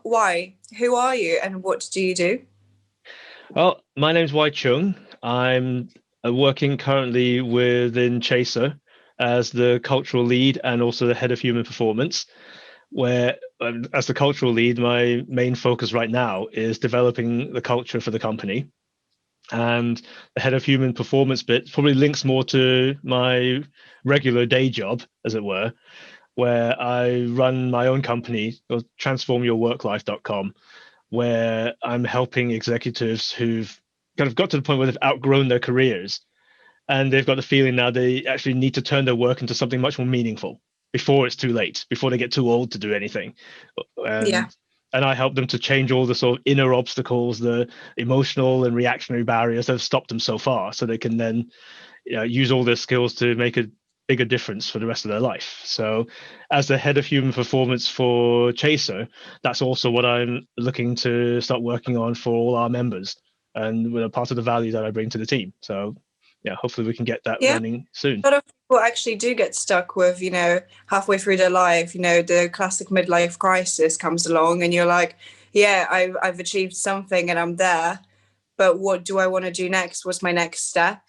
why? Who are you and what do you do? Well, my name's Cheung. I'm working currently within Chasyr as the cultural lead and also the head of human performance, where as the cultural lead, my main focus right now is developing the culture for the company. And the head of human performance bit probably links more to my regular day job, as it were, where I run my own company, transformyourworklife.com, where I'm helping executives who've kind of got to the point where they've outgrown their careers and they've got the feeling now they actually need to turn their work into something much more meaningful before it's too late, before they get too old to do anything. Yeah. And I help them to change all the sort of inner obstacles, the emotional and reactionary barriers that have stopped them so far, so they can then use all their skills to make a bigger difference for the rest of their life. So, as the head of human performance for Chaser, that's also what I'm looking to start working on for all our members, and with a part of the value that I bring to the team. So, yeah, hopefully we can get that Yeah. running soon. A lot of people actually do get stuck with, halfway through their life, the classic midlife crisis comes along and you're like, yeah, I've achieved something and I'm there, but what do I want to do next? What's my next step?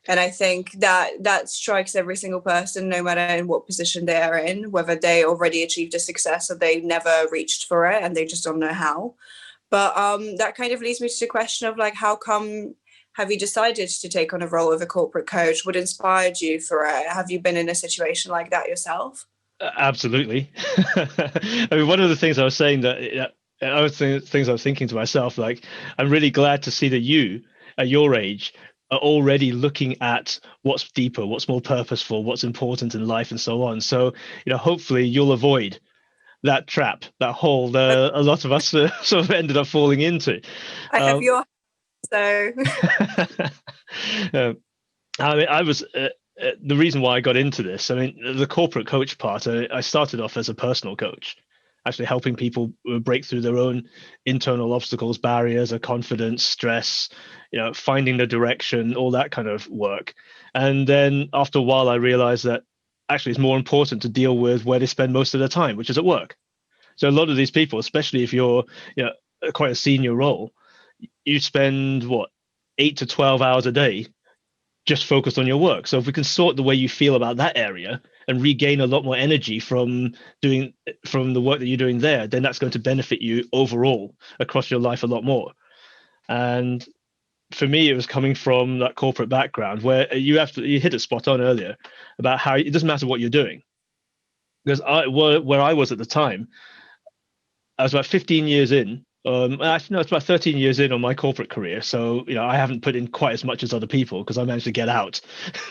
And I think that strikes every single person, no matter in what position they are in, whether they already achieved a success or they never reached for it and they just don't know how. But that kind of leads me to the question of like, how come have you decided to take on a role of a corporate coach? What inspired you for it? Have you been in a situation like that yourself? Absolutely. I mean, one of the things I was saying that I was things I was thinking to myself, like, I'm really glad to see that you, at your age, are already looking at what's deeper, what's more purposeful, what's important in life, and so on. So, hopefully you'll avoid that trap, that hole that a lot of us sort of ended up falling into. I have Um, your so uh, I mean, I was the reason why I got into this. I mean, the corporate coach part. I started off as a personal coach, actually helping people break through their own internal obstacles, barriers of confidence, stress, finding the direction, all that kind of work. And then after a while, I realized that actually it's more important to deal with where they spend most of their time, which is at work. So a lot of these people, especially if you're, quite a senior role, you spend what 8 to 12 hours a day just focused on your work. So if we can sort the way you feel about that area and regain a lot more energy from the work that you're doing there, then that's going to benefit you overall across your life a lot more. And for me, it was coming from that corporate background where you hit it spot on earlier about how it doesn't matter what you're doing. Because where I was at the time, I was about 15 years in. Actually, no, it's about 13 years in on my corporate career. So, I haven't put in quite as much as other people because I managed to get out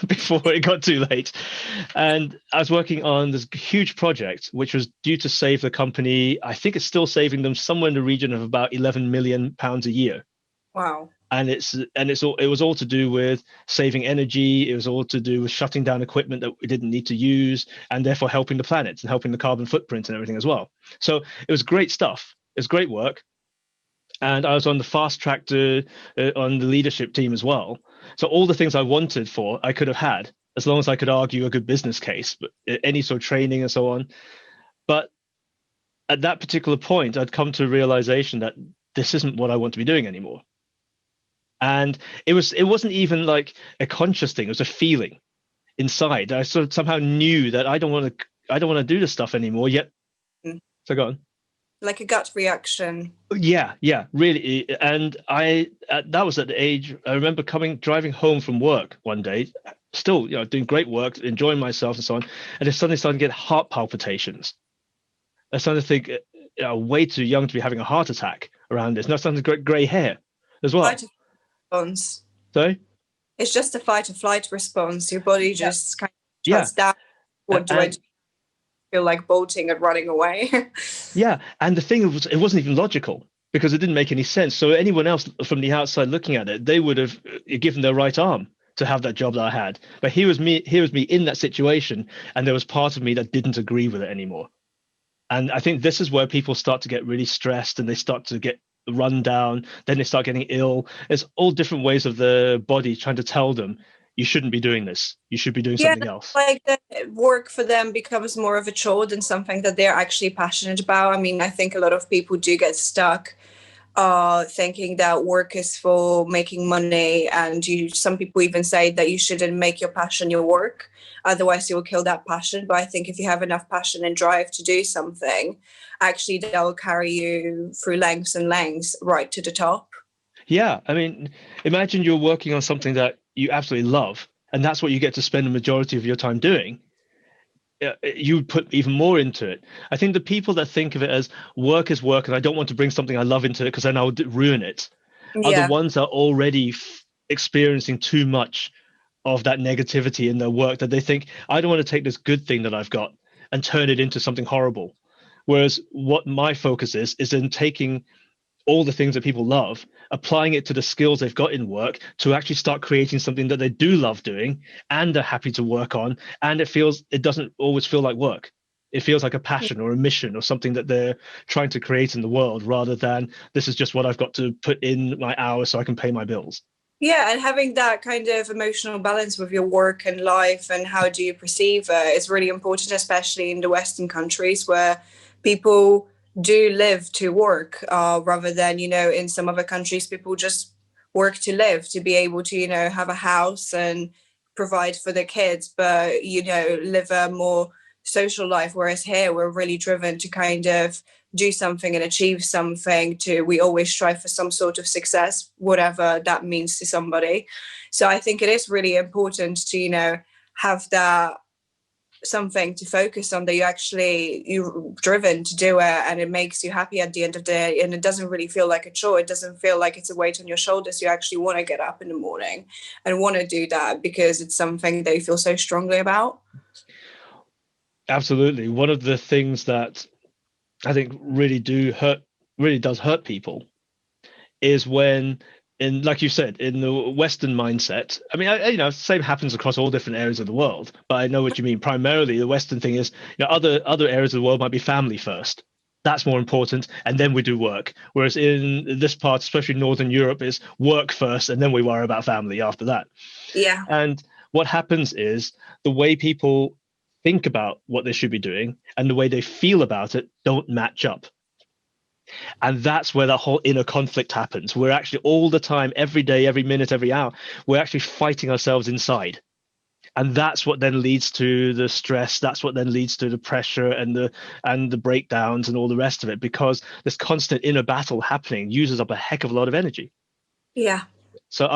before it got too late. And I was working on this huge project, which was due to save the company. I think it's still saving them somewhere in the region of about 11 million pounds a year. wow. And it was all to do with saving energy. It was all to do with shutting down equipment that we didn't need to use, and therefore helping the planet and helping the carbon footprint and everything as well. So it was great stuff. It was great work, and I was on the fast track to on the leadership team as well. So all the things I wanted for, I could have had as long as I could argue a good business case, but any sort of training and so on. But at that particular point, I'd come to a realization that this isn't what I want to be doing anymore. And it wasn't even like a conscious thing; it was a feeling inside. I sort of somehow knew that I don't want to do this stuff anymore. Yet, Mm. so go on. Like a gut reaction. Yeah, really. And that was at the age I remember driving home from work one day, still, doing great work, enjoying myself and so on, and then suddenly starting to get heart palpitations. I started to think, way too young to be having a heart attack around this. Now starting to get grey hair as well. Fight or flight response. So It's just a fight or flight response. Your body yeah, just kind of yeah, shuts down. What do I do? and Feel like bolting and running away. yeah, and the thing was, it wasn't even logical because it didn't make any sense. So anyone else from the outside looking at it, they would have given their right arm to have that job that I had. But here was me in that situation, and there was part of me that didn't agree with it anymore. And I think this is where people start to get really stressed and they start to get run down. Then they start getting ill. It's all different ways of the body trying to tell them, you shouldn't be doing this. You should be doing Yeah, something else. like the work for them becomes more of a chore than something that they're actually passionate about. I mean, I think a lot of people do get stuck thinking that work is for making money, and some people even say that you shouldn't make your passion your work, otherwise you'll kill that passion. But I think if you have enough passion and drive to do something, actually that will carry you through lengths and lengths right to the top. Yeah, I mean, imagine you're working on something that you absolutely love, and that's what you get to spend the majority of your time doing. You put even more into it. I think the people that think of it as work is work, and I don't want to bring something I love into it because then I'll ruin it, are the Yeah. ones that are already experiencing too much of that negativity in their work, that they think, I don't want to take this good thing that I've got and turn it into something horrible. Whereas what my focus is in taking all the things that people love, applying it to the skills they've got in work to actually start creating something that they do love doing and are happy to work on. And it doesn't always feel like work. It feels like a passion or a mission or something that they're trying to create in the world, rather than this is just what I've got to put in my hours so I can pay my bills. Yeah, and having that kind of emotional balance with your work and life and how do you perceive it is really important, especially in the Western countries where people do live to work, rather than, in some other countries, people just work to live, to be able to, have a house and provide for their kids, but, live a more social life. Whereas here, we're really driven to kind of do something and achieve something. We always strive for some sort of success, whatever that means to somebody. So I think it is really important to have that something to focus on, that you're driven to do it and it makes you happy at the end of the day, and it doesn't really feel like a chore. It doesn't feel like it's a weight on your shoulders. You actually want to get up in the morning and want to do that because it's something that you feel so strongly about. Absolutely. One of the things that I think really does hurt people is when, in like you said, in the Western mindset. I mean, same happens across all different areas of the world, but I know what you mean. Primarily, the Western thing is, other areas of the world might be family first. That's more important, and then we do work. Whereas in this part, especially Northern Europe, is work first, and then we worry about family after that. Yeah. And what happens is the way people think about what they should be doing and the way they feel about it don't match up. And that's where that whole inner conflict happens. We're actually all the time, every day, every minute, every hour, we're actually fighting ourselves inside. And that's what then leads to the stress. That's what then leads to the pressure and the breakdowns and all the rest of it, because this constant inner battle happening uses up a heck of a lot of energy. Yeah. So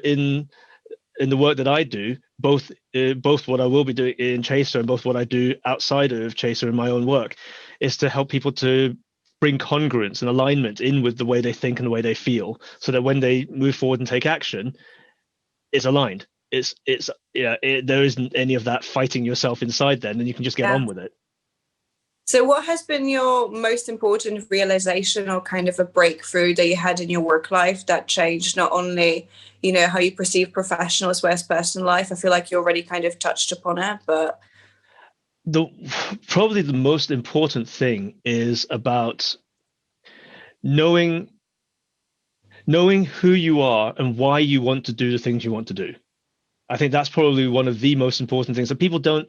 in the work that I do, both what I will be doing in Chasyr and both what I do outside of Chasyr in my own work, is to help people to bring congruence and alignment in with the way they think and the way they feel, so that when they move forward and take action, it's aligned. There isn't any of that fighting yourself inside then, and you can just get on with it. So what has been your most important realization or kind of a breakthrough that you had in your work life that changed not only, how you perceive professional as well as personal life? I feel like you already kind of touched upon it, but probably the most important thing is about knowing who you are and why you want to do the things you want to do. I think that's probably one of the most important things that people don't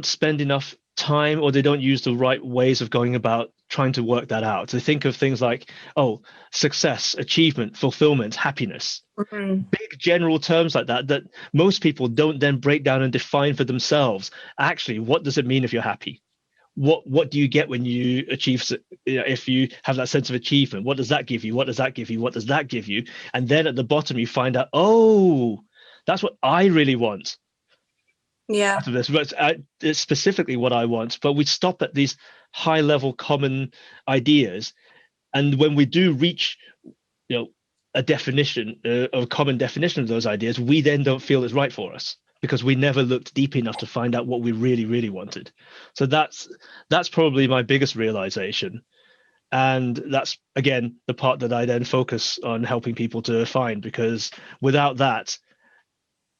spend enough time, or they don't use the right ways of going about trying to work that out. They think of things like, success, achievement, fulfillment, happiness, big general terms like that most people don't then break down and define for themselves. Actually, what does it mean if you're happy? What do you get when you achieve, if you have that sense of achievement? What does that give you? What does that give you? What does that give you? And then at the bottom you find out, that's what I really want. Yeah. After this, but it's specifically what I want. But we stop at these high level common ideas, and when we do reach a definition, a common definition of those ideas, we then don't feel it's right for us, because we never looked deep enough to find out what we really, really wanted. So that's probably my biggest realization. And that's, again, the part that I then focus on helping people to find, because without that,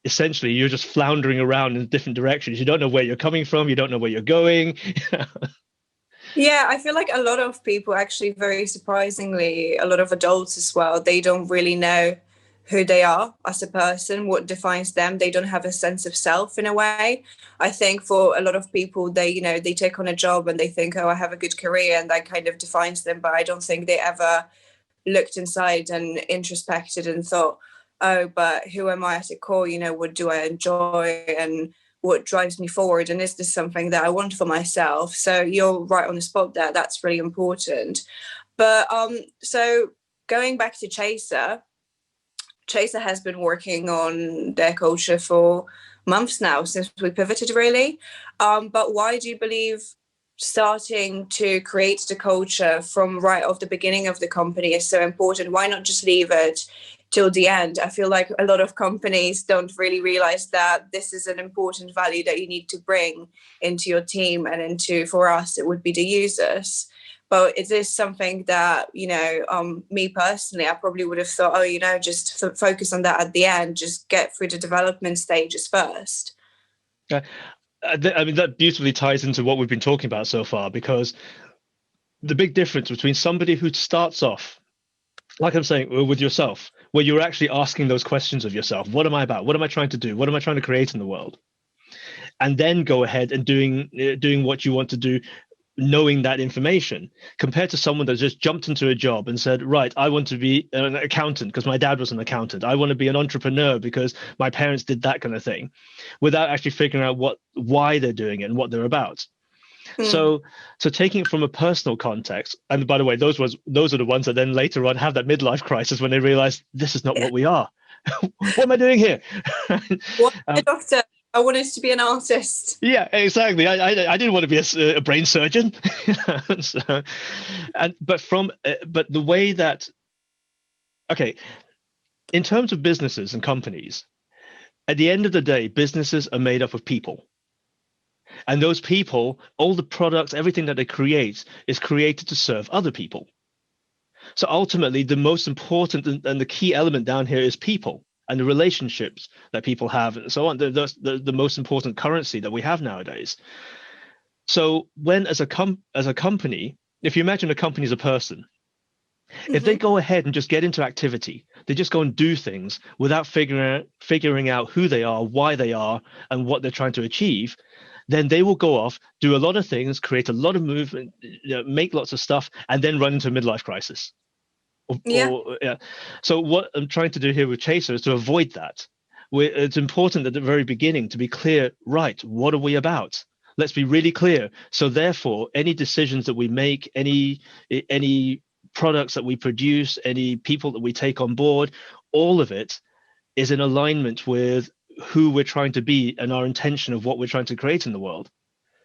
essentially you're just floundering around in different directions. You don't know where you're coming from. You don't know where you're going. Yeah, I feel like a lot of people, actually, very surprisingly, a lot of adults as well, they don't really know who they are as a person, what defines them. They don't have a sense of self in a way. I think for a lot of people, they take on a job and they think, oh, I have a good career, and that kind of defines them. But I don't think they ever looked inside and introspected and thought, oh, but who am I at the core? What do I enjoy and what drives me forward? And is this something that I want for myself? So you're right on the spot there. That's really important. But so going back to Chasyr has been working on their culture for months now since we pivoted, really. But why do you believe starting to create the culture from right off the beginning of the company is so important? Why not just leave it till the end? I feel like a lot of companies don't really realize that this is an important value that you need to bring into your team and into, for us, it would be the users. But it is something that, me personally, I probably would have thought, oh, just focus on that at the end, just get through the development stages first. I mean, that beautifully ties into what we've been talking about so far, because the big difference between somebody who starts off, like I'm saying, with yourself, where you're actually asking those questions of yourself, what am I about? What am I trying to do? What am I trying to create in the world? And then go ahead and doing what you want to do, knowing that information, compared to someone that just jumped into a job and said, right, I want to be an accountant because my dad was an accountant. I want to be an entrepreneur because my parents did that kind of thing, without actually figuring out why they're doing it and what they're about. So taking it from a personal context, and by the way, those are the ones that then later on have that midlife crisis when they realize this is not what we are. What am I doing here? What a doctor. I wanted to be an artist. Yeah, exactly. I didn't want to be a brain surgeon. But the way that, okay, in terms of businesses and companies, at the end of the day, businesses are made up of people. And those people, all the products, everything that they create is created to serve other people. So ultimately, the most important and the key element down here is people and the relationships that people have and so on. The most important currency that we have nowadays. So when as a company, if you imagine a company as a person, if they go ahead and just get into activity, they just go and do things without figuring out who they are, why they are, and what they're trying to achieve, then they will go off, do a lot of things, create a lot of movement, make lots of stuff, and then run into a midlife crisis. So what I'm trying to do here with Chasyr is to avoid that. It's important at the very beginning to be clear, right, what are we about? Let's be really clear. So therefore, any decisions that we make, any products that we produce, any people that we take on board, all of it is in alignment with who we're trying to be and our intention of what we're trying to create in the world.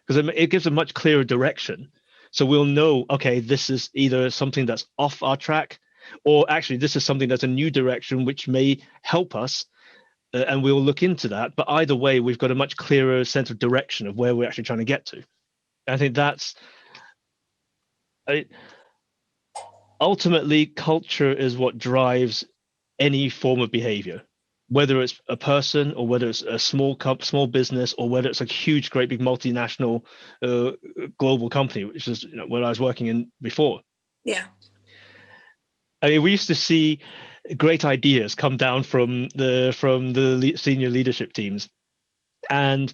Because it gives a much clearer direction. So we'll know, okay, this is either something that's off our track, or actually this is something that's a new direction which may help us, and we'll look into that. But either way, we've got a much clearer sense of direction of where we're actually trying to get to. I think that's ultimately culture is what drives any form of behavior, whether it's a person or whether it's a small business or whether it's a huge, great big multinational global company, which is where I was working in before. Yeah. I mean, we used to see great ideas come down from the senior leadership teams, and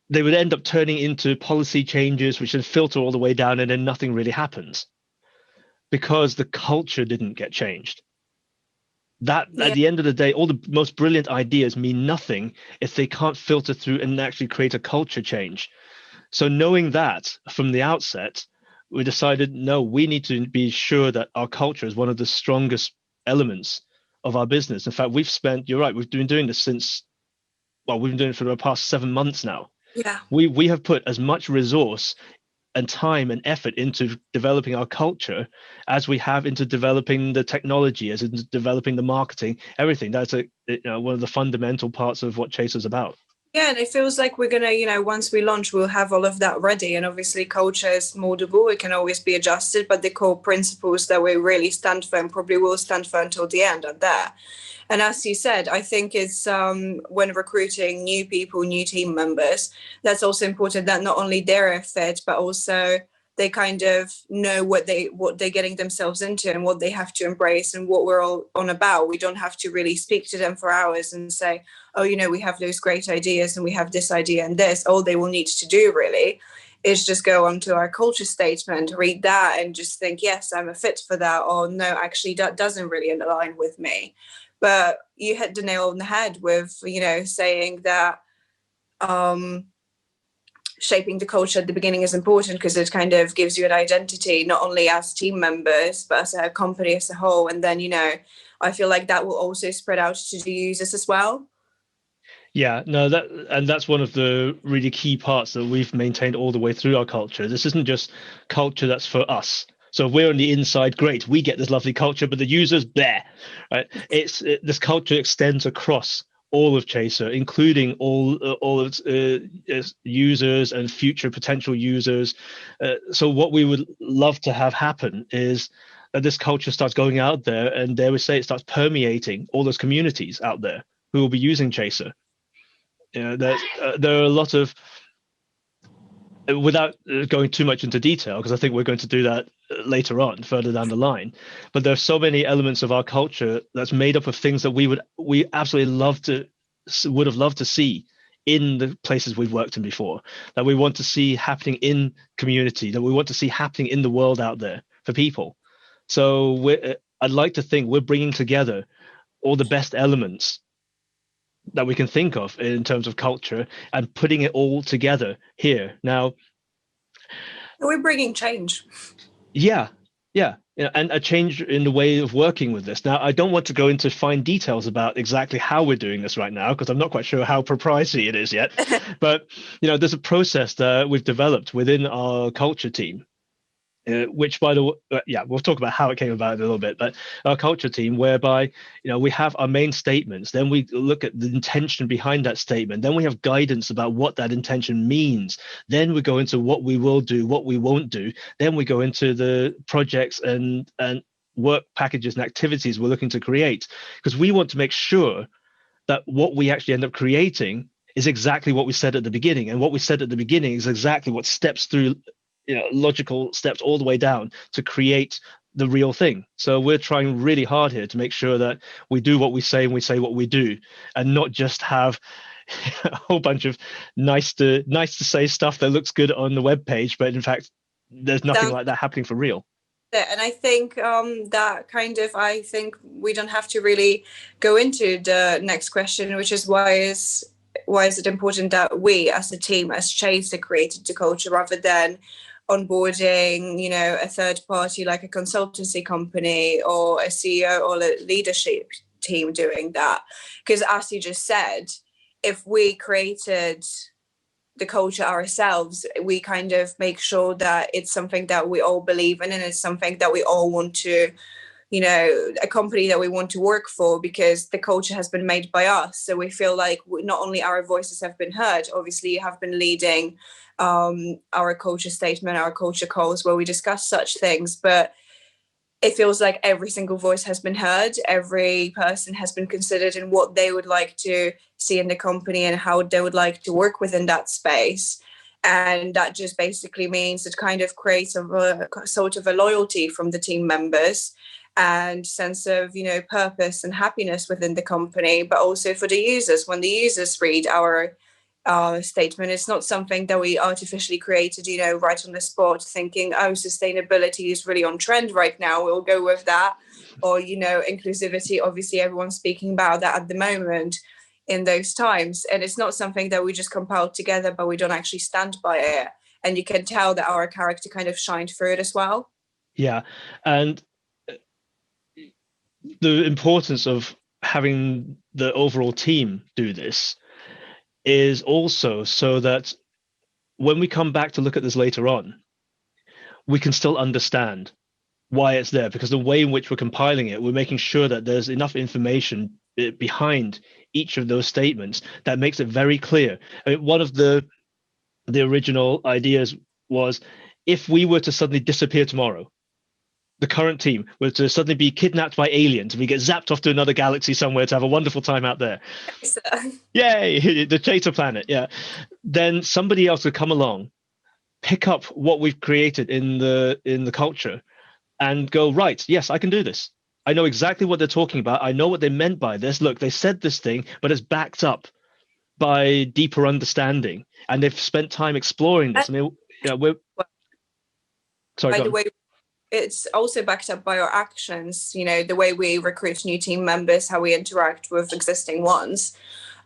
they would end up turning into policy changes, which then filter all the way down, and then nothing really happens because the culture didn't get changed. At the end of the day, all the most brilliant ideas mean nothing if they can't filter through and actually create a culture change. So knowing that from the outset, we decided, no, we need to be sure that our culture is one of the strongest elements of our business. In fact, you're right, we've been doing this we've been doing it for the past 7 months now. Yeah. We have put as much resource and time and effort into developing our culture as we have into developing the technology, as into developing the marketing, everything. That's one of the fundamental parts of what Chasyr is about. Yeah, and it feels like we're going to, once we launch, we'll have all of that ready. And obviously culture is moddable. It can always be adjusted, but the core principles that we really stand for and probably will stand for until the end are there. And as you said, I think it's when recruiting new people, new team members, that's also important that not only they're a fit, but also they kind of know what they're getting themselves into and what they have to embrace and what we're all on about. We don't have to really speak to them for hours and say, oh, we have those great ideas and we have this idea and this. All they will need to do really is just go onto our culture statement, read that and just think, yes, I'm a fit for that, or no, actually that doesn't really align with me. But you hit the nail on the head with, saying that shaping the culture at the beginning is important because it kind of gives you an identity, not only as team members, but as a company as a whole. And then, I feel like that will also spread out to the users as well. Yeah, no, that's one of the really key parts that we've maintained all the way through our culture. This isn't just culture that's for us. So if we're on the inside, great, we get this lovely culture, but the users, there, right? This culture extends across all of Chasyr, including all of its users and future potential users. So what we would love to have happen is that this culture starts going out there, and dare we say it starts permeating all those communities out there who will be using Chasyr. There are a lot of, without going too much into detail, because I think we're going to do that later on, further down the line. But there are so many elements of our culture that's made up of things that we absolutely would have loved to see in the places we've worked in before, that we want to see happening in community, that we want to see happening in the world out there for people. So I'd like to think we're bringing together all the best elements that we can think of in terms of culture and putting it all together here. Now, we're bringing change. Yeah, and a change in the way of working with this. Now, I don't want to go into fine details about exactly how we're doing this right now, because I'm not quite sure how proprietary it is yet. But, there's a process that we've developed within our culture team, which, by the way, we'll talk about how it came about in a little bit, but our culture team, whereby, we have our main statements, then we look at the intention behind that statement, then we have guidance about what that intention means, then we go into what we will do, what we won't do, then we go into the projects and work packages and activities we're looking to create, because we want to make sure that what we actually end up creating is exactly what we said at the beginning, and what we said at the beginning is exactly what steps through logical steps all the way down to create the real thing. So we're trying really hard here to make sure that we do what we say and we say what we do, and not just have a whole bunch of nice to say stuff that looks good on the web page, but in fact there's nothing like that happening for real. And I think I think we don't have to really go into the next question, which is why is it important that we as a team, as Chasyr, created the culture rather than onboarding, a third party like a consultancy company or a CEO or a leadership team doing that. Because as you just said, if we created the culture ourselves, we kind of make sure that it's something that we all believe in and it's something that we all want to, a company that we want to work for, because the culture has been made by us. So we feel like not only our voices have been heard, obviously you have been leading our culture statement, our culture calls where we discuss such things, but it feels like every single voice has been heard. Every person has been considered in what they would like to see in the company and how they would like to work within that space. And that just basically means it kind of creates a sort of a loyalty from the team members and sense of, purpose and happiness within the company, but also for the users. When the users read our statement, it's not something that we artificially created, right on the spot, thinking, oh, sustainability is really on trend right now, we'll go with that. Or, inclusivity, obviously everyone's speaking about that at the moment in those times. And it's not something that we just compiled together, but we don't actually stand by it. And you can tell that our character kind of shined through it as well. Yeah. And the importance of having the overall team do this is also so that when we come back to look at this later on, we can still understand why it's there, because the way in which we're compiling it, we're making sure that there's enough information behind each of those statements that makes it very clear. I mean, one of the original ideas was, if we were to suddenly disappear tomorrow, the current team were to suddenly be kidnapped by aliens, we get zapped off to another galaxy somewhere to have a wonderful time out there. Yay, the Chasyr planet, yeah. Then somebody else would come along pick up what we've created in the culture and go, right, yes, I can do this. I know exactly what they're talking about. I know what they meant by this. Look, they said this thing, but it's backed up by deeper understanding, and they've spent time exploring this. I mean, we're sorry, By go the on. way, it's also backed up by our actions, the way we recruit new team members, how we interact with existing ones,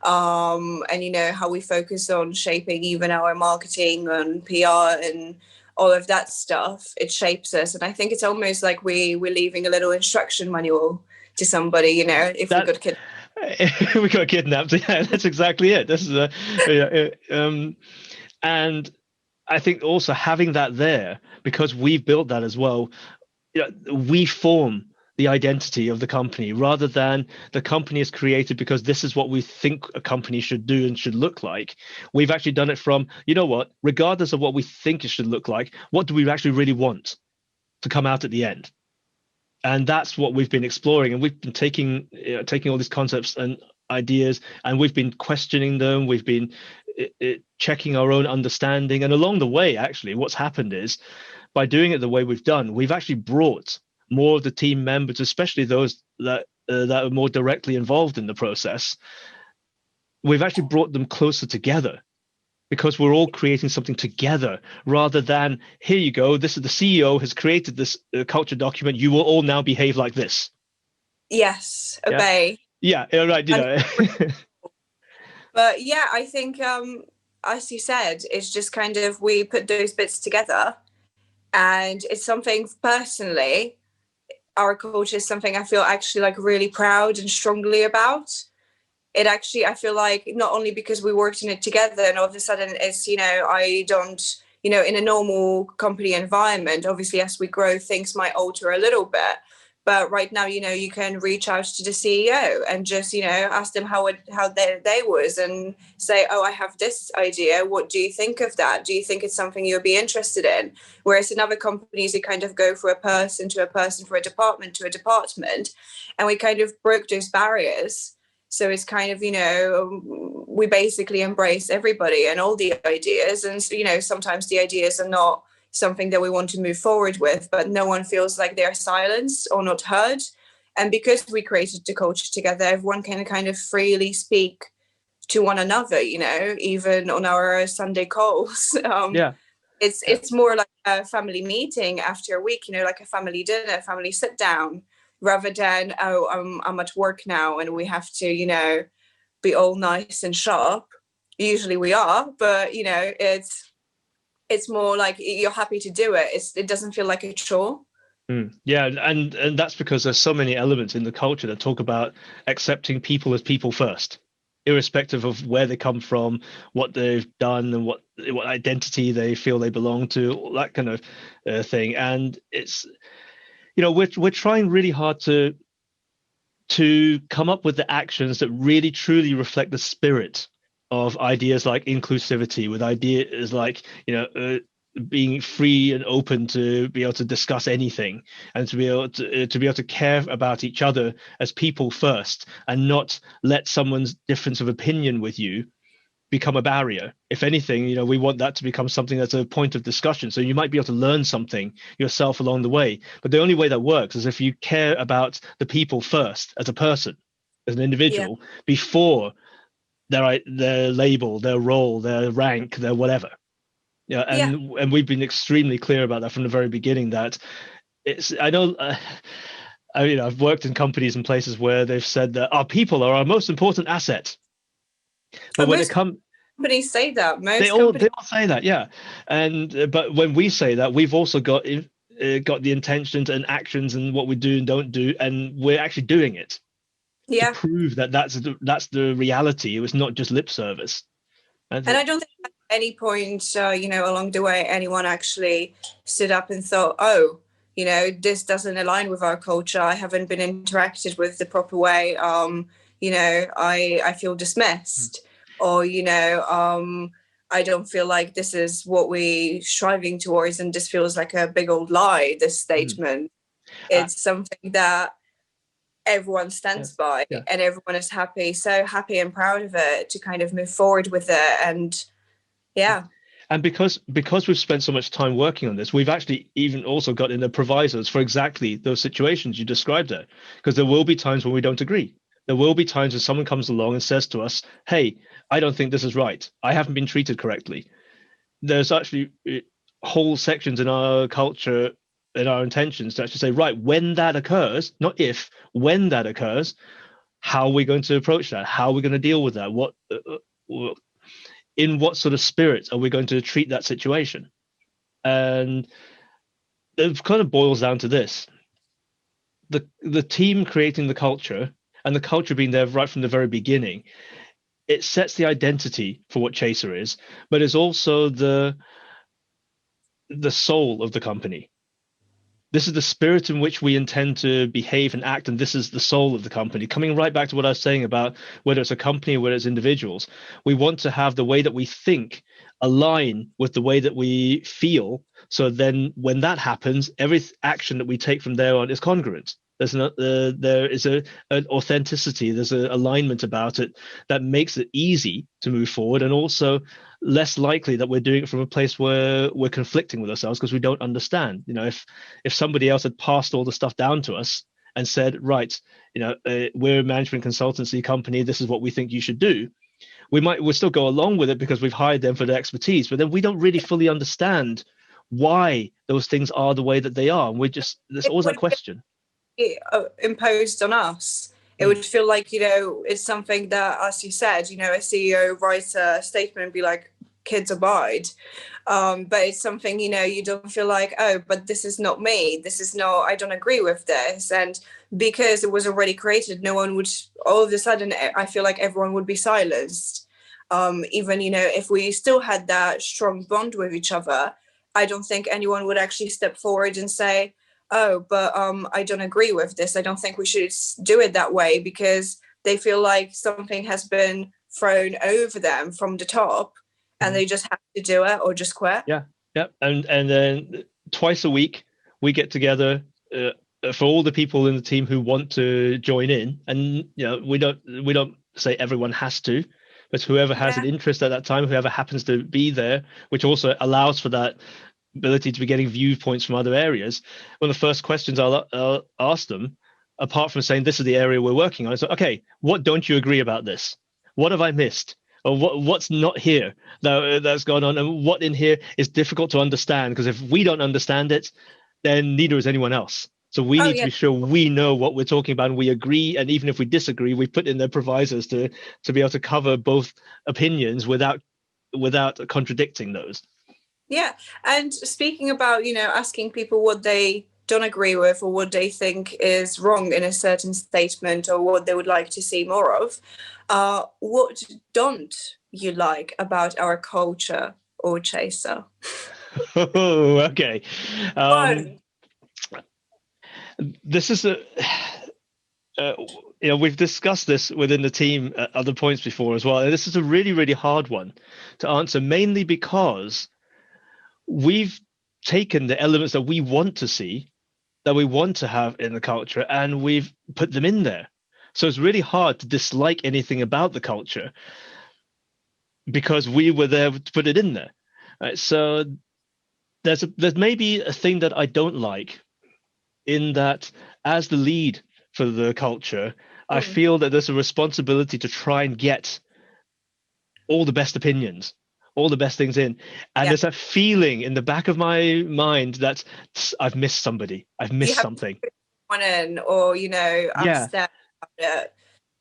and how we focus on shaping even our marketing and PR and all of that stuff. It shapes us, and I think it's almost like we're leaving a little instruction manual to somebody, if we got kidnapped. We got kidnapped. Yeah, that's exactly it. This is and I think also having that there, because we've built that as well, we form the identity of the company rather than the company is created because this is what we think a company should do and should look like. We've actually done it from, regardless of what we think it should look like, what do we actually really want to come out at the end? And that's what we've been exploring. And we've been taking all these concepts and ideas, and we've been questioning them. We've been checking our own understanding. And along the way, actually, what's happened is by doing it the way we've done, we've actually brought more of the team members, especially those that are more directly involved in the process. We've actually brought them closer together because we're all creating something together rather than, here you go, this is the CEO has created this culture document. You will all now behave like this. Yes, obey. Yeah, right. But yeah, I think, as you said, it's just kind of we put those bits together, and it's something personally. Our culture is something I feel actually like really proud and strongly about. It actually, I feel like not only because we worked in it together and all of a sudden it's, I don't, in a normal company environment, obviously as we grow, things might alter a little bit. But right now, you can reach out to the CEO and just, ask them how their day was and say, oh, I have this idea. What do you think of that? Do you think it's something you'll be interested in? Whereas in other companies, you kind of go from a person to a person, for a department to a department. And we kind of broke those barriers. So it's kind of, we basically embrace everybody and all the ideas. And, sometimes the ideas are not something that we want to move forward with, but no one feels like they're silenced or not heard. And because we created the culture together, everyone can kind of freely speak to one another, even on our Sunday calls. It's more like a family meeting after a week, like a family dinner, family sit down, rather than, oh, I'm at work now and we have to, be all nice and sharp. Usually we are, but, it's more like you're happy to do it. It doesn't feel like a chore. Yeah, and that's because there's so many elements in the culture that talk about accepting people as people first, irrespective of where they come from, what they've done, and what identity they feel they belong to, all that kind of thing. And it's, we're trying really hard to come up with the actions that really truly reflect the spirit of ideas like inclusivity, with ideas like being free and open to be able to discuss anything, and to be able to care about each other as people first, and not let someone's difference of opinion with you become a barrier. If anything, we want that to become something that's a point of discussion. So you might be able to learn something yourself along the way, but the only way that works is if you care about the people first, as a person, as an individual, before their label, their role, their rank, their whatever. And we've been extremely clear about that from the very beginning. That I know. I've worked in companies and places where they've said that our people are our most important asset. But when it comes, companies say that. They all say that, yeah. And but when we say that, we've also got the intentions and actions and what we do and don't do, and we're actually doing it. To prove that that's the reality. It was not just lip service. And I don't think at any point, along the way, anyone actually stood up and thought, oh, this doesn't align with our culture. I haven't been interacted with the proper way. I feel dismissed, or, I don't feel like this is what we're striving towards. And this feels like a big old lie, this statement. It's something that everyone stands by, and everyone is so happy and proud of it, to kind of move forward with it. And And because we've spent so much time working on this, we've actually even also got in the provisos for exactly those situations you described there. Because there will be times when we don't agree. There will be times when someone comes along and says to us, "Hey, I don't think this is right. I haven't been treated correctly." There's actually whole sections in our culture, in our intentions, to actually say, right, when that occurs, not if, when that occurs, how are we going to approach that? How are we going to deal with that? In what sort of spirit are we going to treat that situation? And it kind of boils down to this: the team creating the culture, and the culture being there right from the very beginning. It sets the identity for what Chasyr is, but it's also the soul of the company. This is the spirit in which we intend to behave and act, and this is the soul of the company. Coming right back to what I was saying about whether it's a company or whether it's individuals, we want to have the way that we think align with the way that we feel. So then when that happens, every action that we take from there on is congruent. There is an authenticity, there's an alignment about it that makes it easy to move forward, and also less likely that we're doing it from a place where we're conflicting with ourselves because we don't understand. If somebody else had passed all the stuff down to us and said, right, we're a management consultancy company, this is what we think you should do, we'll still go along with it because we've hired them for their expertise, but then we don't really fully understand why those things are the way that they are, and there's always that question. Imposed on us. It would feel like, it's something that, as you said, a CEO writes a statement and be like, kids abide. But it's something, you don't feel like, oh, but this is not me. I don't agree with this. And because it was already created, no one would, all of a sudden, I feel like everyone would be silenced. Even, if we still had that strong bond with each other, I don't think anyone would actually step forward and say, oh, but I don't agree with this. I don't think we should do it that way, because they feel like something has been thrown over them from the top and they just have to do it or just quit. Yeah. And then twice a week we get together for all the people in the team who want to join in, and we don't say everyone has to, but whoever has an interest at that time, whoever happens to be there, which also allows for that ability to be getting viewpoints from other areas. One of the first questions I'll ask them, apart from saying this is the area we're working on, is, okay, what don't you agree about this? What have I missed? Or what's not here that's gone on, and what in here is difficult to understand? Because if we don't understand it, then neither is anyone else. So we need to be sure we know what we're talking about and we agree. And even if we disagree, we put in the provisos to be able to cover both opinions without contradicting those. Yeah. And speaking about, asking people what they don't agree with or what they think is wrong in a certain statement or what they would like to see more of, what don't you like about our culture or Chasyr? Oh, okay. This is we've discussed this within the team at other points before as well. And this is a really, really hard one to answer, mainly because we've taken the elements that we want to see, that we want to have in the culture, and we've put them in there. So it's really hard to dislike anything about the culture because we were there to put it in there. Right? So there's maybe a thing that I don't like, in that as the lead for the culture, I feel that there's a responsibility to try and get all the best opinions, all the best things in. And there's that feeling in the back of my mind that I've missed somebody. I've missed something. Or, ask them about it.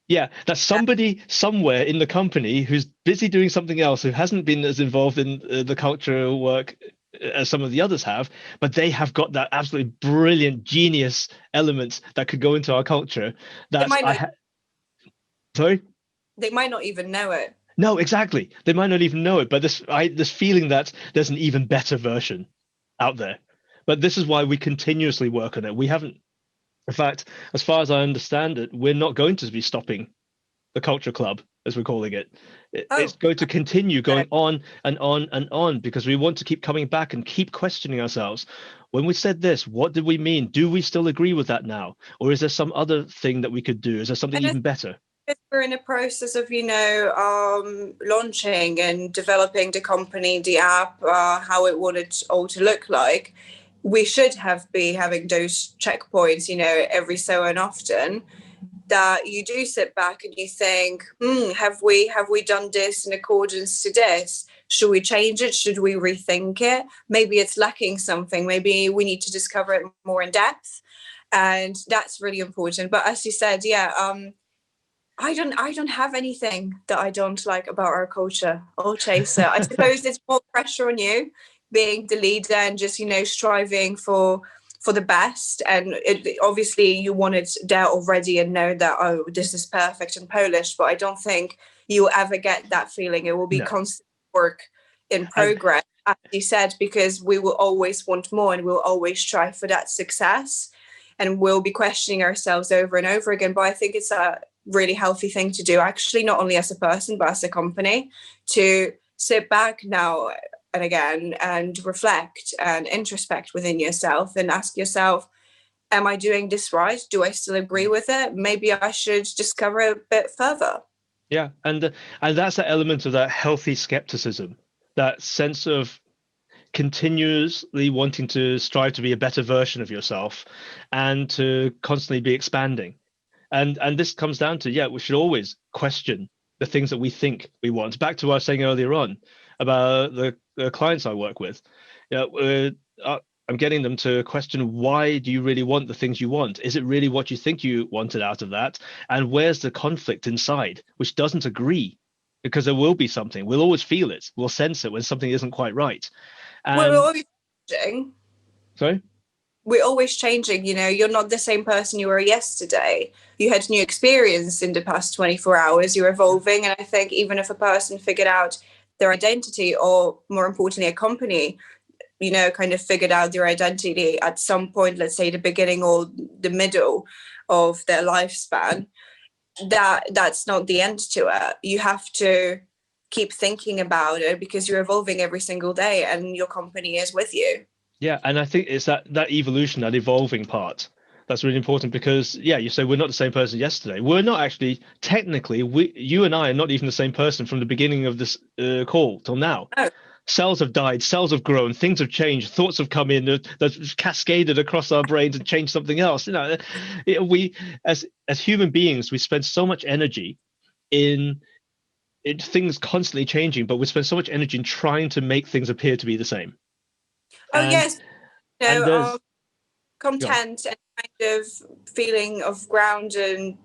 Yeah, that somebody somewhere in the company who's busy doing something else, who hasn't been as involved in the cultural work as some of the others have, but they have got that absolutely brilliant genius elements that could go into our culture. Sorry? They might not even know it. No, exactly. They might not even know it, but this feeling that there's an even better version out there. But this is why we continuously work on it. We haven't, in fact, as far as I understand it, we're not going to be stopping the Culture Club, as we're calling it. It's going to continue going on and on and on, because we want to keep coming back and keep questioning ourselves. When we said this, what did we mean? Do we still agree with that now? Or is there some other thing that we could do? Is there something even better? we're in a process of, launching and developing the company, the app, how it wanted all to look like, we should be having those checkpoints, every so and often, that you do sit back and you think, have we done this in accordance to this? Should we change it? Should we rethink it? Maybe it's lacking something. Maybe we need to discover it more in depth. And that's really important. But as you said, I don't have anything that I don't like about our culture or Chaser. I suppose it's more pressure on you being the leader and just, striving for the best. And obviously you want it there already and know that, oh, this is perfect and polished, but I don't think you'll ever get that feeling. It will be constant work in progress, as you said, because we will always want more and we'll always strive for that success. And we'll be questioning ourselves over and over again. But I think it's a really healthy thing to do, actually, not only as a person, but as a company, to sit back now and again and reflect and introspect within yourself and ask yourself, am I doing this right? Do I still agree with it? Maybe I should discover a bit further. Yeah, and that's the element of that healthy skepticism, that sense of continuously wanting to strive to be a better version of yourself and to constantly be expanding. And this comes down to, we should always question the things that we think we want. Back to what I was saying earlier on about the clients I work with. I'm getting them to question, why do you really want the things you want? Is it really what you think you wanted out of that? And where's the conflict inside, which doesn't agree? Because there will be something. We'll always feel it. We'll sense it when something isn't quite right. And, we're always changing. Sorry? We're always changing. You're not the same person you were yesterday. You had new experience in the past 24 hours. You're evolving. And I think even if a person figured out their identity, or more importantly, a company, kind of figured out their identity at some point, let's say the beginning or the middle of their lifespan, that's not the end to it. You have to keep thinking about it because you're evolving every single day and your company is with you. Yeah, and I think it's that evolution, that evolving part, that's really important, because you say we're not the same person yesterday. We're not actually, technically, you and I are not even the same person from the beginning of this call till now. Oh. Cells have died, cells have grown, things have changed, thoughts have come in that cascaded across our brains and changed something else. We as human beings, we spend so much energy in things constantly changing, but we spend so much energy in trying to make things appear to be the same. Yes, content and kind of feeling of ground and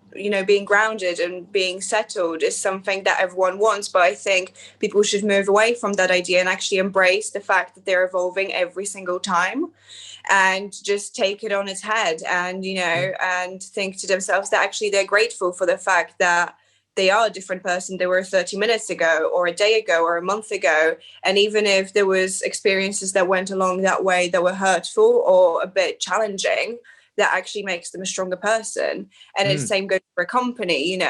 being grounded and being settled is something that everyone wants, but I think people should move away from that idea and actually embrace the fact that they're evolving every single time, and just take it on its head and and think to themselves that actually they're grateful for the fact that they are a different person they were 30 minutes ago or a day ago or a month ago. And even if there was experiences that went along that way that were hurtful or a bit challenging, that actually makes them a stronger person. And the same goes for a company.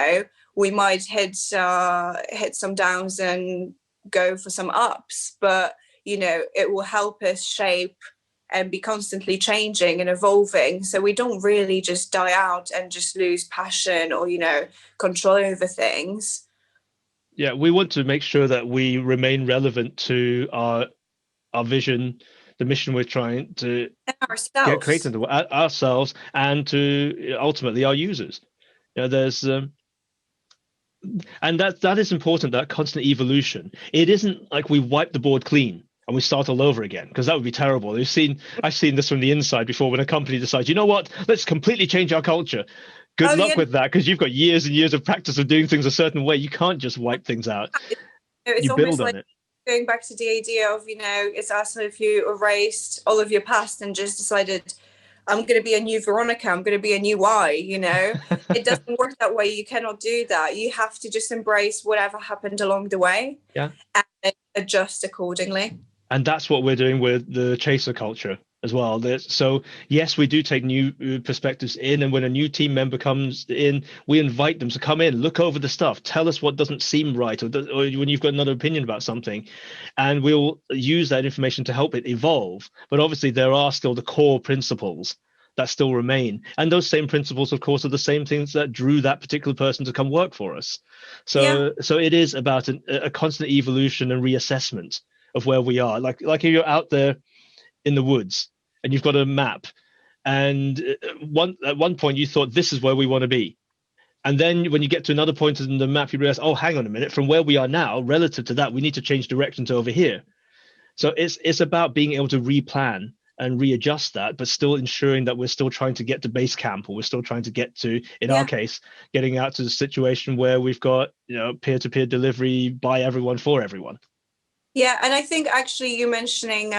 We might hit some downs and go for some ups, but it will help us shape and be constantly changing and evolving, so we don't really just die out and just lose passion or control over things. Yeah, we want to make sure that we remain relevant to our vision, the mission we're trying to get created, ourselves, and to ultimately our users. There's and that is important, that constant evolution. It isn't like we wipe the board clean and we start all over again, because that would be terrible. I've seen this from the inside before, when a company decides, you know what, let's completely change our culture. Good luck with that, because you've got years and years of practice of doing things a certain way. You can't just wipe things out. It's almost like going back to the idea of, it's as if you erased all of your past and just decided, I'm going to be a new Veronika, I'm going to be a new It doesn't work that way. You cannot do that. You have to just embrace whatever happened along the way, and adjust accordingly. And that's what we're doing with the Chaser culture as well. So yes, we do take new perspectives in, and when a new team member comes in, we invite them to come in, look over the stuff, tell us what doesn't seem right, or when you've got another opinion about something, and we'll use that information to help it evolve. But obviously there are still the core principles that still remain. And those same principles, of course, are the same things that drew that particular person to come work for us. So it is about a constant evolution and reassessment of where we are. Like if you're out there in the woods and you've got a map, and at one point you thought this is where we want to be. And then when you get to another point in the map, you realize, oh, hang on a minute, from where we are now, relative to that, we need to change direction to over here. So it's about being able to replan and readjust that, but still ensuring that we're still trying to get to base camp, or we're still trying to get to, in our case, getting out to the situation where we've got, peer-to-peer delivery by everyone for everyone. Yeah, and I think actually you mentioning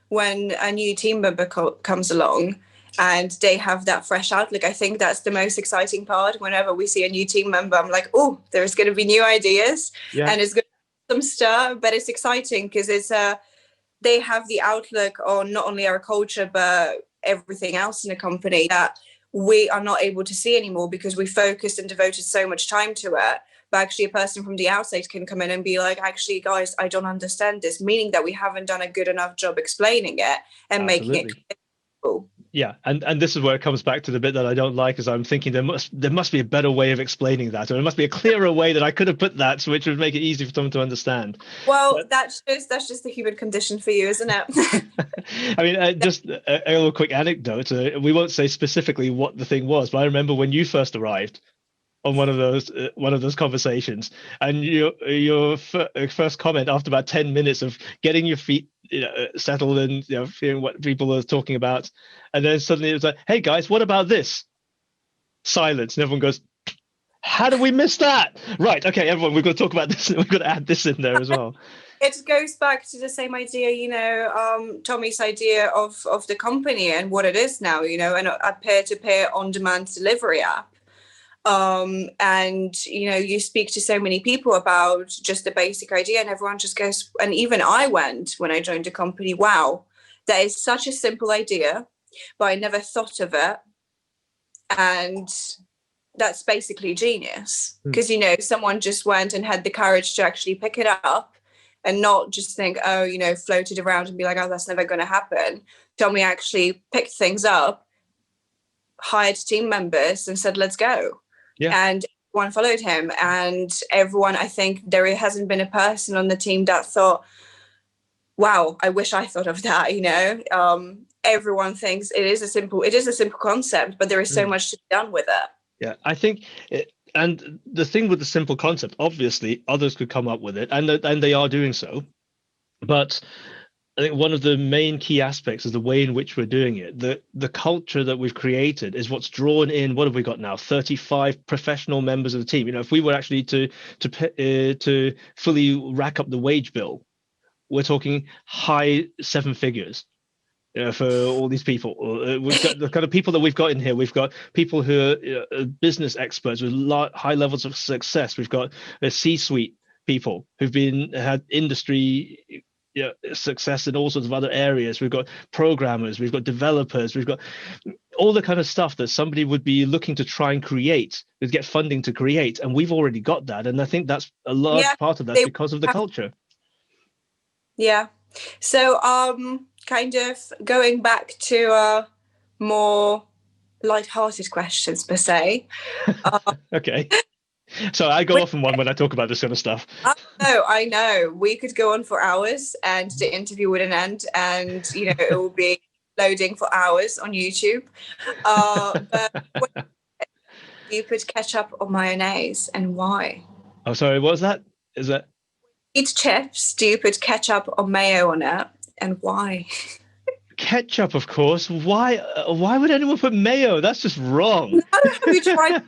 when a new team member comes along and they have that fresh outlook, I think that's the most exciting part. Whenever we see a new team member, I'm like, oh, there's going to be new ideas, and it's going to be some stir, but it's exciting because it's they have the outlook on not only our culture but everything else in the company that we are not able to see anymore because we focused and devoted so much time to it. But actually a person from the outside can come in and be like, actually, guys, I don't understand this, meaning that we haven't done a good enough job explaining it and making it clear. Yeah, and this is where it comes back to the bit that I don't like, is I'm thinking there must be a better way of explaining that, or there must be a clearer way that I could have put that, which would make it easy for someone to understand. Well, that's just the human condition for you, isn't it? I mean, just a little quick anecdote. We won't say specifically what the thing was, but I remember when you first arrived on one of those conversations, and your first comment after about 10 minutes of getting your feet settled and feeling what people are talking about, and then suddenly it was like, hey guys, what about this? Silence, and everyone goes, how did we miss that? Right, okay, everyone, we've got to talk about this, and we've got to add this in there as well. It goes back to the same idea, Tommy's idea of the company and what it is now, and a peer-to-peer on-demand delivery app. And you speak to so many people about just the basic idea, and everyone just goes, and even I went when I joined the company, wow, that is such a simple idea, but I never thought of it. And that's basically genius, because someone just went and had the courage to actually pick it up and not just think, float it around and be like, oh, that's never going to happen. Tommy actually picked things up, hired team members and said, let's go. Yeah. And everyone followed him, and everyone, I think there hasn't been a person on the team that thought, wow, I wish I thought of that. Everyone thinks it is a simple concept, but there is so much to be done with it. Yeah, I think and the thing with the simple concept, obviously others could come up with it, and they are doing so, but I think one of the main key aspects is the way in which we're doing it. The culture that we've created is what's drawn in. What have we got now? 35 professional members of the team. If we were actually to fully rack up the wage bill, we're talking high seven figures. For all these people. We've got the kind of people that we've got in here. We've got people who are business experts with high levels of success. We've got C-suite people who've had industry success in all sorts of other areas. We've got programmers, we've got developers, we've got all the kind of stuff that somebody would be looking to try and create, to get funding to create. And we've already got that. And I think that's a large part of that because of the culture. Yeah. So kind of going back to more light-hearted questions per se. Okay. So I go off on one when I talk about this kind of stuff. I know. We could go on for hours and the interview wouldn't end, and it will be loading for hours on YouTube. But do you put ketchup or mayonnaise, and why? Oh, sorry, what was that? Is that eat chips? Do you put ketchup or mayo on it, and why? Ketchup, of course. Why would anyone put mayo? That's just wrong. No, have you tried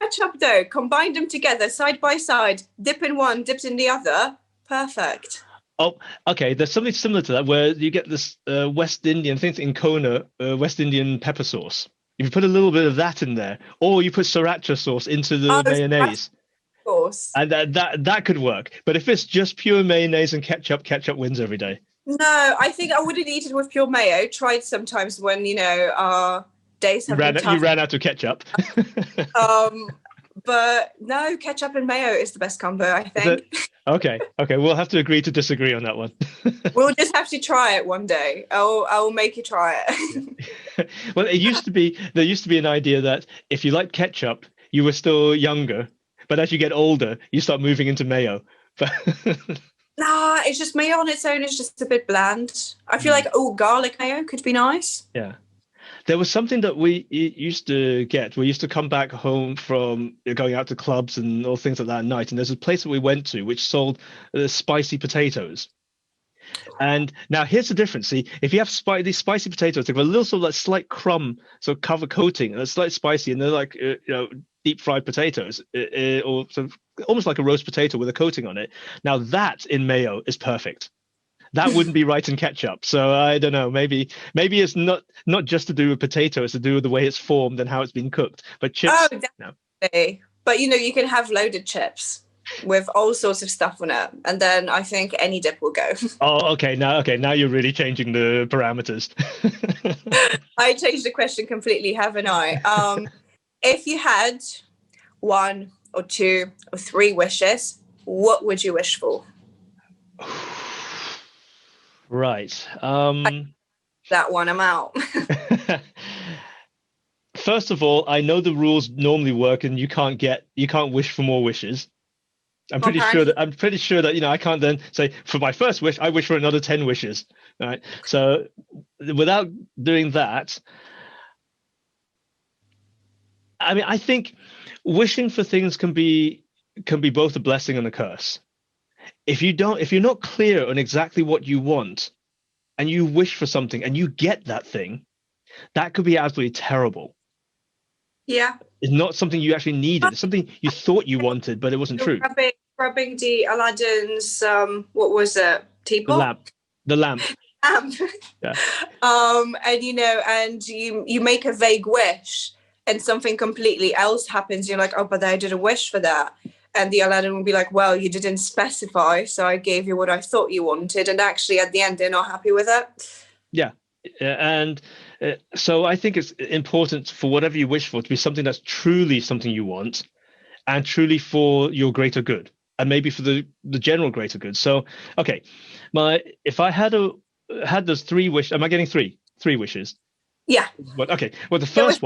ketchup though? Combine them together, side by side. Dip in one, dip in the other. Perfect. Oh, okay. There's something similar to that where you get this West Indian, I think in Kona, West Indian pepper sauce. If you put a little bit of that in there, or you put sriracha sauce into the mayonnaise. Of course. And that could work. But if it's just pure mayonnaise and ketchup wins every day. No, I think I wouldn't eat it with pure mayo. Tried sometimes when our days have been tough. You ran out of ketchup. But no, ketchup and mayo is the best combo, I think. Okay, we'll have to agree to disagree on that one. We'll just have to try it one day. I'll make you try it. Well, there used to be an idea that if you like ketchup, you were still younger, but as you get older, you start moving into mayo. But Nah, it's just mayo on its own is just a bit bland. I feel like garlic mayo could be nice. yeah. There was something that we used to get. We used to come back home from going out to clubs and all things like that at night, and there's a place that we went to which sold spicy potatoes. And now here's the difference. See, if you have these spicy potatoes, they've got a little sort of like slight crumb, sort of cover coating, and it's slightly spicy, and they're like deep fried potatoes, or sort of almost like a roast potato with a coating on it. Now that in mayo is perfect. That wouldn't be right in ketchup. So I don't know. Maybe it's not just to do with potato. It's to do with the way it's formed and how it's been cooked. But chips, oh, definitely. No. But you can have loaded chips with all sorts of stuff on it, and then I think any dip will go. Oh, okay. Now you're really changing the parameters. I changed the question completely, haven't I? If you had 1 or 2 or 3 wishes, what would you wish for? Right. That one, I'm out. First of all, I know the rules normally work, and you can't wish for more wishes. I'm pretty sure that I can't then say for my first wish I wish for another 10 wishes. Right. So without doing that, I mean, I think wishing for things can be both a blessing and a curse. If you're not clear on exactly what you want, and you wish for something and you get that thing, that could be absolutely terrible. Yeah. It's not something you actually needed. It's something you thought you wanted, but it wasn't true. Rubbing the Aladdin's what was it? Teapot? The lamp. Yeah. And you make a vague wish and something completely else happens. You're like, oh, but I didn't wish for that. And the Aladdin will be like, well, you didn't specify, so I gave you what I thought you wanted. And actually, at the end, they're not happy with it. Yeah. And so I think it's important for whatever you wish for to be something that's truly something you want and truly for your greater good and maybe for the general greater good. So, okay, if I had those 3 wishes, am I getting 3 wishes? Yeah. Okay. Well, the first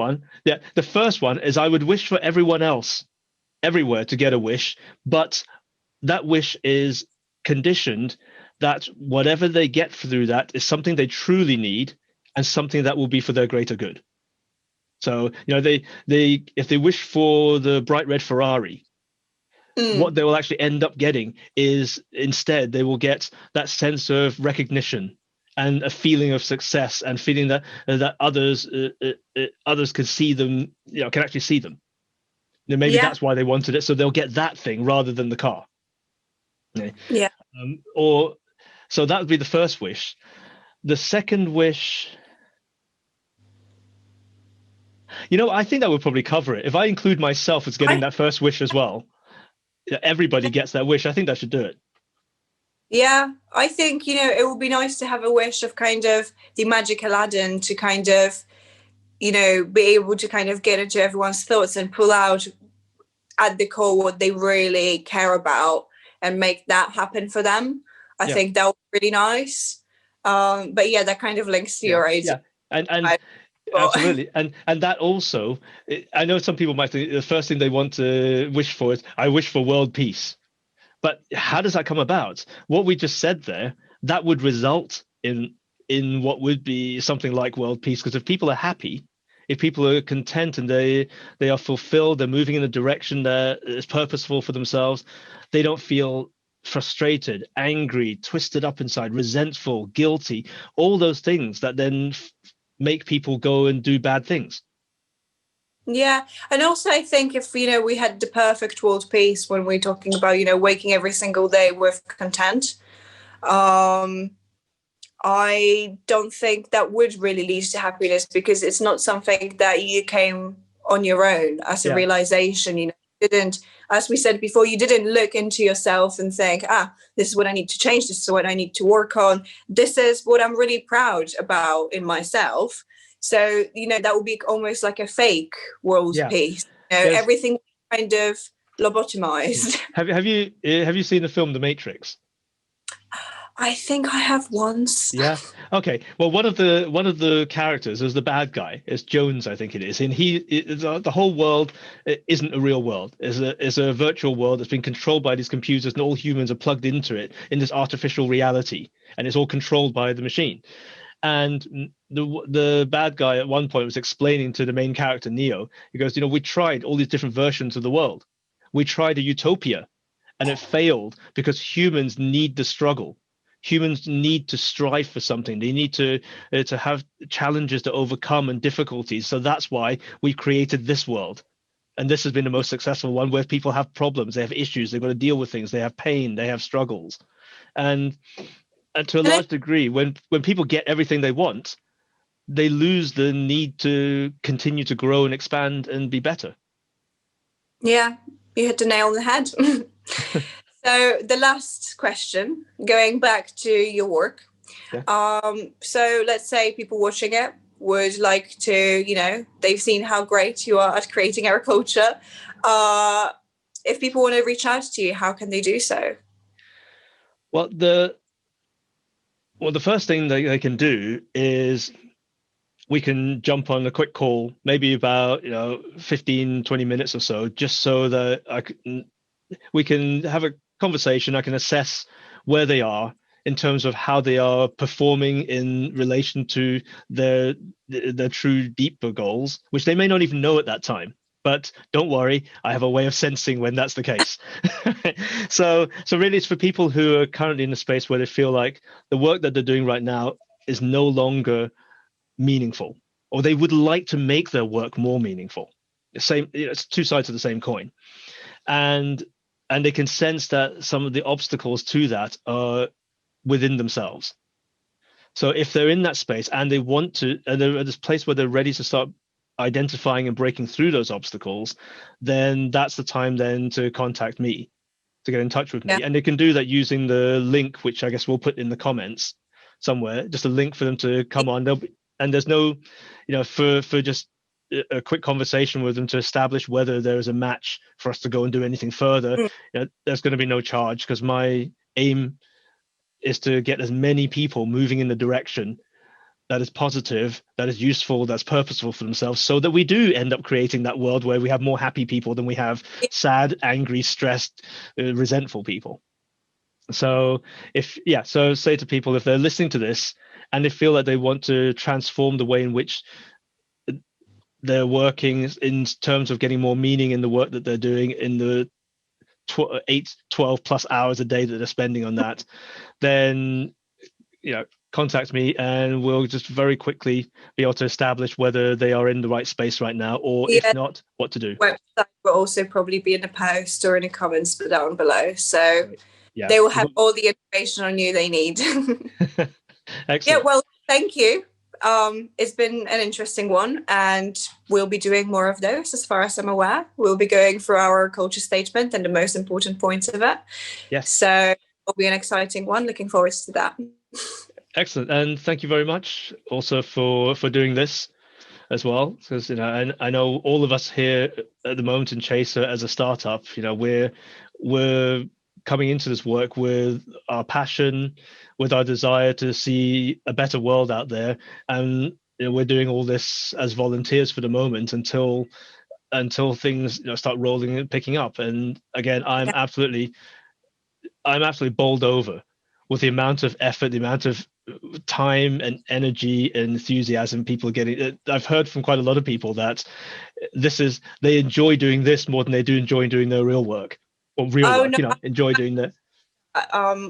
one is I would wish for everyone else everywhere to get a wish, but that wish is conditioned that whatever they get through that is something they truly need and something that will be for their greater good. So, they if they wish for the bright red Ferrari, what they will actually end up getting is instead they will get that sense of recognition and a feeling of success and feeling that others can see them, can actually see them. Maybe that's why they wanted it, so they'll get that thing rather than the car. Yeah. So that would be the first wish. The second wish, I think that would probably cover it. If I include myself as getting that first wish as well, everybody gets that wish. I think that should do it. Yeah, I think, it would be nice to have a wish of kind of the magic Aladdin to kind of, be able to kind of get into everyone's thoughts and pull out at the core what they really care about and make that happen for them. I think that would be really nice. But yeah, that kind of links to your idea. Yeah, and absolutely. And that also, I know some people might think the first thing they want to wish for is, I wish for world peace. But how does that come about? What we just said there, that would result in what would be something like world peace. Because if people are happy, if people are content and they are fulfilled, they're moving in a direction that is purposeful for themselves, they don't feel frustrated, angry, twisted up inside, resentful, guilty, all those things that then make people go and do bad things. Yeah, and also I think if we had the perfect world peace when we're talking about waking every single day with content, I don't think that would really lead to happiness, because it's not something that you came on your own as a realization. You didn't, as we said before, you didn't look into yourself and think, this is what I need to change, this is what I need to work on, this is what I'm really proud about in myself. So that would be almost like a fake world peace. Everything kind of lobotomized. Have you seen the film The Matrix? I think I have once. Yeah. Okay. Well, one of the characters is the bad guy. It's Jones, I think it is, and the whole world isn't a real world. It's a virtual world that's been controlled by these computers, and all humans are plugged into it in this artificial reality, and it's all controlled by the machine. And the bad guy at one point was explaining to the main character Neo. He goes, we tried all these different versions of the world. We tried a utopia, and it failed because humans need the struggle. Humans need to strive for something. They need to have challenges to overcome and difficulties. So that's why we created this world. And this has been the most successful one, where people have problems, they have issues, they've got to deal with things, they have pain, they have struggles. And to a large degree, when people get everything they want, they lose the need to continue to grow and expand and be better. Yeah, you hit the nail on the head. So the last question, going back to your work. Yeah. So let's say people watching it would like to, they've seen how great you are at creating agriculture. If people want to reach out to you, how can they do so? Well, the first thing they can do is we can jump on a quick call, maybe about 15, 20 minutes or so, just so that we can have a conversation. I can assess where they are in terms of how they are performing in relation to their true deeper goals, which they may not even know at that time. But don't worry, I have a way of sensing when that's the case. So really, it's for people who are currently in a space where they feel like the work that they're doing right now is no longer meaningful, or they would like to make their work more meaningful. It's two sides of the same coin. And they can sense that some of the obstacles to that are within themselves. So if they're in that space and they want to, and they're at this place where they're ready to start identifying and breaking through those obstacles, then that's the time then to contact me, to get in touch with me. Yeah. And they can do that using the link, which I guess we'll put in the comments somewhere, just a link for them to come on. And there's no, for just a quick conversation with them to establish whether there is a match for us to go and do anything further. There's going to be no charge, because my aim is to get as many people moving in the direction that is positive, that is useful, that's purposeful for themselves, so that we do end up creating that world where we have more happy people than we have sad, angry, stressed, resentful people. So so say to people, if they're listening to this and they feel that they want to transform the way in which they're working in terms of getting more meaning in the work that they're doing, in the 12 plus hours a day that they're spending on that, then contact me and we'll just very quickly be able to establish whether they are in the right space right now, or if not, what to do. Website will also probably be in the post or in the comments down below, so they will have all the information on you they need. Excellent. Yeah, well, thank you. It's been an interesting one, and we'll be doing more of those. As far as I'm aware, we'll be going through our culture statement and the most important points of it. Yes. So it'll be an exciting one. Looking forward to that. Excellent. And thank you very much also for doing this as well, because and I know all of us here at the moment in Chasyr as a startup, we're coming into this work with our passion, with our desire to see a better world out there, and we're doing all this as volunteers for the moment until things start rolling and picking up. And again, I'm absolutely bowled over with the amount of effort, the amount of time and energy and enthusiasm people are getting. I've heard from quite a lot of people that they enjoy doing this more than they do enjoy doing their real work, or work. No, enjoy doing that.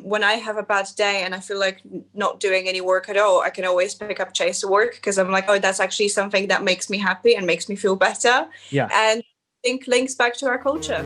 When I have a bad day and I feel like not doing any work at all, I can always pick up Chasyr work, because I'm like, oh, that's actually something that makes me happy and makes me feel better. Yeah. And I think links back to our culture.